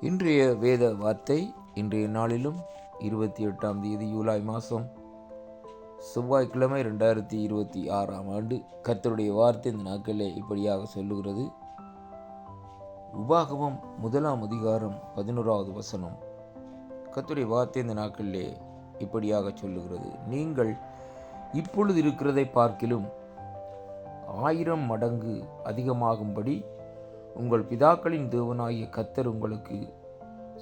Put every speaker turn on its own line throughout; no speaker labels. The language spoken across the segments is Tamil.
இன்றைய வேத வார்த்தை இன்றைய நாளிலும் 28ஆம் தேதி ஜூலை மாதம் செவ்வாய்க்கிழமை 2026ஆம் ஆண்டு கர்த்தருடைய வார்த்தை இந்த நாட்களிலே இப்படியாக சொல்லுகிறது. உபாகமம் 1ஆம் அதிகாரம் 11வது வசனம். கர்த்தருடைய வார்த்தை இந்த நாட்களிலே இப்படியாக சொல்லுகிறது. நீங்கள் இப்பொழுது இருக்கிறதை பார்க்கிலும் 1000 மடங்கு அதிகமாகும்படி உங்கள் பிதாக்களின் தேவனாகிய கர்த்தர் உங்களுக்கு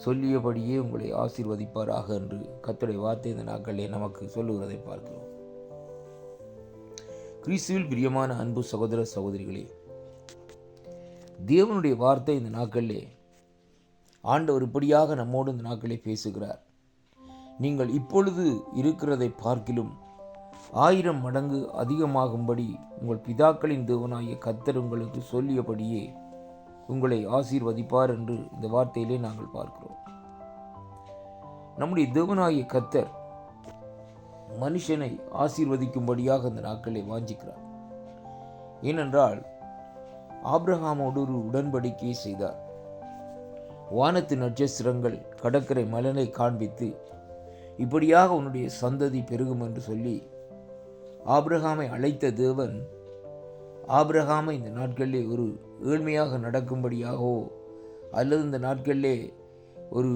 சொல்லியபடியே உங்களை ஆசீர்வதிப்பாராக என்று கர்த்தருடைய வார்த்தை இந்த நாட்களிலே நமக்கு சொல்லுகிறதை பார்க்கிறோம். கிறிஸ்துவில் பிரியமான அன்பு சகோதர சகோதரிகளே, தேவனுடைய வார்த்தை இந்த நாட்களிலே ஆண்டவர் இப்படியாக நம்மோடு இந்த நாட்களிலே பேசுகிறார். நீங்கள் இப்பொழுது இருக்கிறதை பார்க்கிலும் 1000 மடங்கு அதிகமாகும்படி உங்கள் பிதாக்களின் தேவனாகிய கர்த்தர் உங்களுக்கு சொல்லியபடியே உங்களை ஆசீர்வதிப்பார் என்று இந்த வார்த்தையிலே நாங்கள் பார்க்கிறோம். நம்முடைய தேவனாகிய கர்த்தர் மனுஷனை ஆசீர்வதிக்கும்படியாக இந்த நாட்களை வாஞ்சிக்கிறார். ஏனென்றால் ஆபிரகாமோடு ஒரு உடன்படிக்கையை செய்தார். வானத்து நட்சத்திரங்கள் கடற்கரை மலனை காண்பித்து இப்படியாக உன்னுடைய சந்ததி பெருகும் என்று சொல்லி ஆபிரகாமை அழைத்த தேவன் ஆபிரகாமை இந்த நாட்களிலே ஒரு ஏழ்மையாக நடக்கும்படியாகவோ அல்லது இந்த நாட்களிலே ஒரு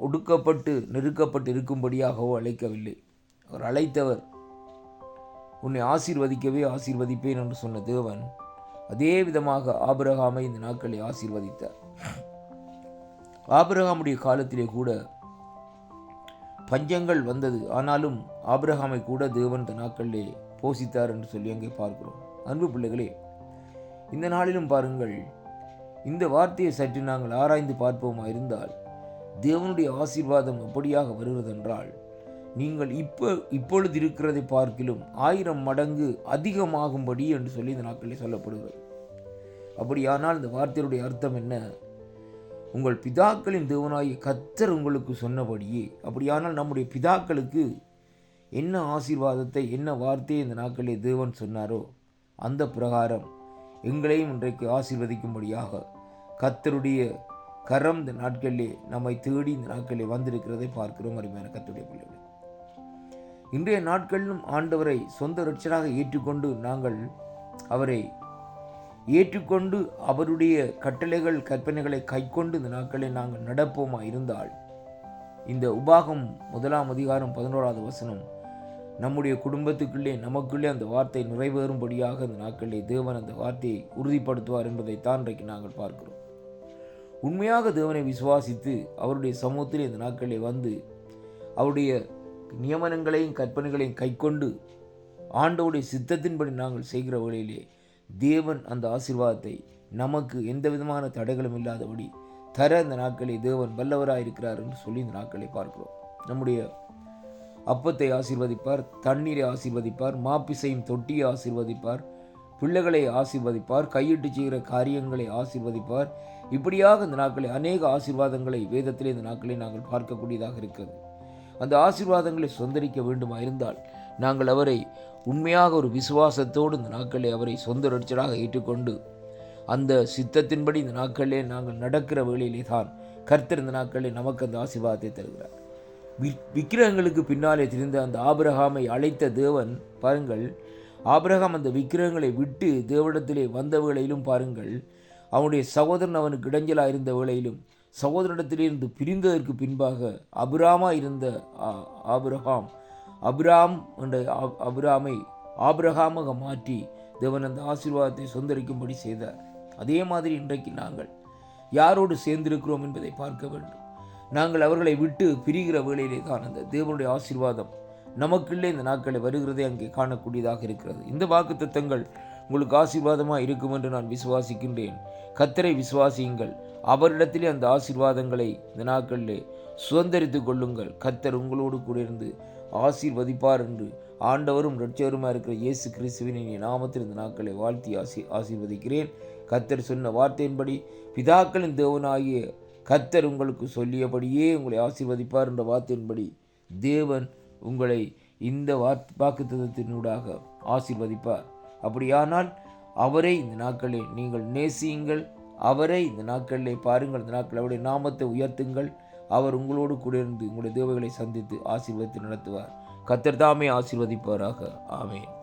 ஒடுக்கப்பட்டு நெருக்கப்பட்டு இருக்கும்படியாகவோ அழைக்கவில்லை. அவர் அழைத்தவர் உன்னை ஆசீர்வதிக்கவே ஆசீர்வதிப்பேன் என்று சொன்ன தேவன் அதே விதமாக ஆபிரகாமை இந்த நாட்களை ஆசீர்வதித்தார். ஆபிரகாமுடைய காலத்திலே கூட பஞ்சங்கள் வந்தது. ஆனாலும் ஆபிரகாமை கூட தேவன் இந்த நாட்களிலே போஷித்தார் என்று சொல்லி அங்கே பார்க்கிறோம். அன்பு பிள்ளைகளே, இந்த நாளிலும் பாருங்கள், இந்த வார்த்தையை சற்று நாங்கள் ஆராய்ந்து பார்ப்போமா இருந்தால் தேவனுடைய ஆசீர்வாதம் எப்படியாக வருகிறது என்றால், நீங்கள் இப்பொழுது இருக்கிறதை பார்க்கிலும் 1000 மடங்கு அதிகமாகும்படி என்று சொல்லி இந்த நாட்களில் சொல்லப்படுகிறது. அப்படியானால் இந்த வார்த்தையுடைய அர்த்தம் என்ன? உங்கள் பிதாக்களின் தேவனாகிய கர்த்தர் உங்களுக்கு சொன்னபடியே. அப்படியானால் நம்முடைய பிதாக்களுக்கு என்ன ஆசீர்வாதத்தை என்ன வார்த்தையை இந்த நாட்களிலே தேவன் சொன்னாரோ அந்த பிரகாரம் எங்களையும் இன்றைக்கு ஆசீர்வதிக்கும்படியாக கர்த்தருடைய கரம் இந்த நாட்களிலே நம்மை தேடி இந்த நாட்களிலே வந்திருக்கிறதை பார்க்கிறோம். அருமையான கர்த்தருடைய பிள்ளைகள், இன்றைய நாட்களிலும் ஆண்டவரை சொந்த இரட்சகராக ஏற்றுக்கொண்டு நாங்கள் அவரை ஏற்றுக்கொண்டு அவருடைய கட்டளைகள் கற்பனைகளை கைக்கொண்டு இந்த நாட்களை நாங்கள் நடப்போமா இருந்தால் இந்த உபாகம் 1ஆம் அதிகாரம் 11வது வசனம் நம்முடைய குடும்பத்துக்குள்ளே நமக்குள்ளே அந்த வார்த்தை நிறைவேறும்படியாக இந்த நாட்களிலே தேவன் அந்த வார்த்தையை உறுதிப்படுத்துவார் என்பதைத்தான் இன்றைக்கு நாங்கள் பார்க்கிறோம். உண்மையாக தேவனை விசுவாசித்து அவருடைய சமூகத்திலே இந்த நாட்களிலே வந்து அவருடைய நியமனங்களையும் கற்பனைகளையும் கைக்கொண்டு ஆண்டவருடைய சித்தத்தின்படி நாங்கள் செய்கிற வேளையிலே தேவன் அந்த ஆசீர்வாதத்தை நமக்கு எந்த விதமான தடைகளும் இல்லாதபடி தர இந்த நாட்களை தேவன் வல்லவராக இருக்கிறார் என்று சொல்லி இந்த நாட்களை பார்க்கிறோம். நம்முடைய அப்பத்தை ஆசீர்வதிப்பார், தண்ணீரை ஆசீர்வதிப்பார், மாப்பிசையும் தொட்டியை ஆசீர்வதிப்பார், பிள்ளைகளை ஆசீர்வதிப்பார், கையிட்டு செய்கிற காரியங்களை ஆசீர்வதிப்பார். இப்படியாக இந்த நாட்களை அநேக ஆசீர்வாதங்களை வேதத்திலே இந்த நாட்களை நாங்கள் பார்க்கக்கூடியதாக இருக்கிறது. அந்த ஆசீர்வாதங்களை சொந்தரிக்க வேண்டுமா இருந்தால் நாங்கள் அவரை உண்மையாக ஒரு விசுவாசத்தோடு இந்த நாட்களை அவரை சொந்த இரட்சகராக ஏற்றுக்கொண்டு அந்த சித்தத்தின்படி இந்த நாட்களிலே நாங்கள் நடக்கிற வேளையிலே தான் கர்த்தர் இந்த நாட்களில் நமக்கு அந்த ஆசீர்வாதத்தை தருகிறார். விக்கிரகங்களுக்கு பின்னாலே திரிந்த அந்த ஆபிரகாமை அழைத்த தேவன் பாருங்கள், ஆபிரகாம் அந்த விக்கிரகங்களை விட்டு தேவனிடத்திலே வந்த வேளையிலும் பாருங்கள், அவனுடைய சகோதரன் அவனுக்கு இடைஞ்சலாக இருந்த வேளையிலும் சகோதரனிடத்திலிருந்து பிரிந்ததற்கு பின்பாக அபிராமாக இருந்த அபிராம் என்ற அபிராமை ஆபிரகாமாக மாற்றி தேவன் அந்த ஆசீர்வாதத்தை சொந்தரிக்கும்படி செய்தார். அதே மாதிரி இன்றைக்கு நாங்கள் யாரோடு சேர்ந்திருக்கிறோம் என்பதை பார்க்க வேண்டும். நாங்கள் அவர்களை விட்டு பிரிகிற வேளையிலே தான் அந்த தேவனுடைய ஆசீர்வாதம் நமக்குள்ளே இந்த நாட்களை வருகிறதை அங்கே காணக்கூடியதாக இருக்கிறது. இந்த வாக்குத்தத்தங்கள் உங்களுக்கு ஆசீர்வாதமாக இருக்கும் என்று நான் விசுவாசிக்கின்றேன். கர்த்தரை விசுவாசியுங்கள், அவரிடத்திலே அந்த ஆசீர்வாதங்களை இந்த நாட்களிலே சுதந்திரித்து கொள்ளுங்கள். கர்த்தர் உங்களோடு கூட இருந்து ஆசீர்வதிப்பார் என்று ஆண்டவரும் இரட்சகருமாக இருக்கிற இயேசு கிறிஸ்துவின் நாமத்தில் இந்த நாட்களை வாழ்த்தி ஆசீர்வதிக்கிறேன். கர்த்தர் சொன்ன வார்த்தையின்படி பிதாக்களின் தேவனாகிய கர்த்தர் உங்களுக்கு சொல்லியபடியே உங்களை ஆசீர்வதிப்பார் என்ற வார்த்தையின்படி தேவன் உங்களை இந்த வாக்குத்தத்தத்தினூடாக ஆசீர்வதிப்பார். அப்படியானால் அவரை இந்த நாட்களில் நீங்கள் நேசியுங்கள், அவரை இந்த நாட்களிலே பாருங்கள். இந்த நாட்கள் அவருடைய நாமத்தை உயர்த்துங்கள். அவர் உங்களோடு கூட இருந்து உங்களுடைய தேவைகளை சந்தித்து ஆசீர்வதித்து நடத்துவார். கர்த்தர் தாமே ஆசீர்வதிப்பாராக. ஆமென்.